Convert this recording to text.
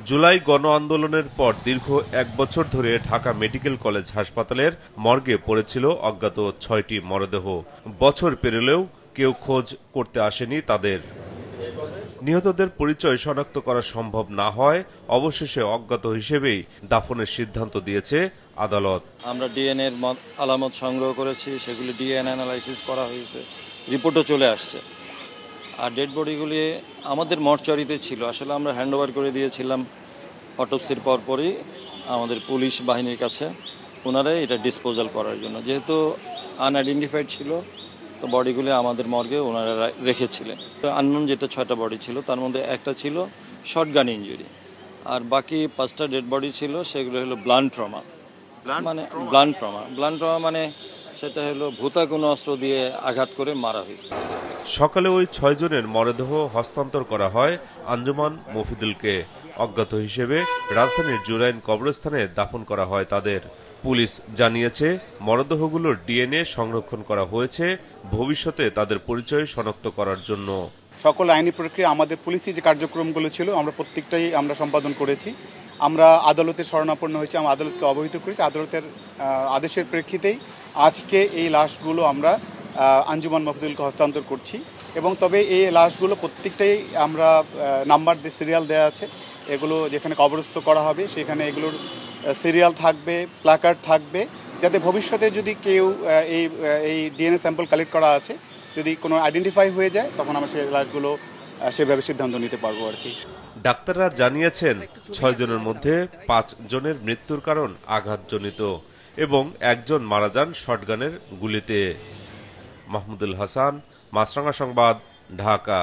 জুলাই গণ আন্দোলনের পর দীর্ঘ ১ বছর ধরে ঢাকা মেডিকেল কলেজ হাসপাতালের মর্গে পড়েছিল অজ্ঞাত ৬টি মরদেহ। বছর পেরোলেও কেউ খোঁজ করতে আসেনি তাদের। নিহতদের পরিচয় শনাক্ত করা সম্ভব না হয় অবশেষে অজ্ঞাত হিসেবেই দাফনের সিদ্ধান্ত দিয়েছে আদালত। আমরা ডিএনএ এর আলামত সংগ্রহ করেছি, সেগুলি ডিএনএ অ্যানালাইসিস করা হয়েছে, রিপোর্টও চলে আসছে। আর ডেড বডিগুলি আমাদের মর্চারিতে ছিল, আসলে আমরা হ্যান্ড ওভার করে দিয়েছিলাম অটোপসির পরপরই আমাদের পুলিশ বাহিনীর কাছে, ওনারাই এটা ডিসপোজাল করার জন্য। যেহেতু আনআইডেন্টিফাইড ছিল, তো বডিগুলি আমাদের মর্গে ওনারা রেখেছিলেন। আননোন যেটা 6টা বডি ছিল, তার মধ্যে একটা ছিল শর্টগান ইঞ্জুরি, আর বাকি 5টা ডেড বডি ছিল সেগুলো হলো ব্লান্ট ট্রমা। মানে ব্লান্ট ট্রমা মানে সেটা হলো ভূতা কোনো অস্ত্র দিয়ে আঘাত করে মারা হয়েছে। সকালে ওই 6 জনের মরদেহ হস্তান্তর করা হয় আঞ্জুমান মফিদুলকে। অজ্ঞাত হিসেবে রাজধানীর জুরাইন কবরস্থানে দাফন করা হয় তাদের। পুলিশ জানিয়েছে মরদেহগুলোর ডিএনএ সংরক্ষণ করা হয়েছে ভবিষ্যতে তাদের পরিচয় শনাক্ত করার জন্য। সকল আইনি প্রক্রিয়া আমাদের পুলিশি যে কার্যক্রমগুলো ছিল আমরা প্রত্যেকটাই আমরা সম্পাদন করেছি। আমরা আদালতের শরণাপন্ন হয়েছি, আমরা আদালতকে অবহিত করেছি। আদালতের আদেশের প্রেক্ষিতেই আজকে এই লাশগুলো আমরা আঞ্জুমান মফিদুলকে হস্তান্তর করছি। এবং তবে এই লাশগুলো প্রত্যেকটাই আমরা নাম্বার দিয়ে সিরিয়াল দেওয়া আছে। এগুলো যেখানে কবরস্থ করা হবে সেখানে এগুলোর সিরিয়াল থাকবে, প্ল্যাকার্ড থাকবে, যাতে ভবিষ্যতে যদি কেউ এই ডিএনএ স্যাম্পল কালেক্ট করা আছে যদি কোনো আইডেন্টিফাই হয়ে যায়, তখন আমরা সেই লাশগুলো সেভাবে সিদ্ধান্ত নিতে পারবো আর কি। ডাক্তাররা জানিয়েছেন 6 জনের মধ্যে 5 জনের মৃত্যুর কারণ আঘাতজনিত এবং 1 জন মারা যান শটগানের গুলিতে। মাহমুদুল হাসান, মাছরাঙা সংবাদ, ঢাকা।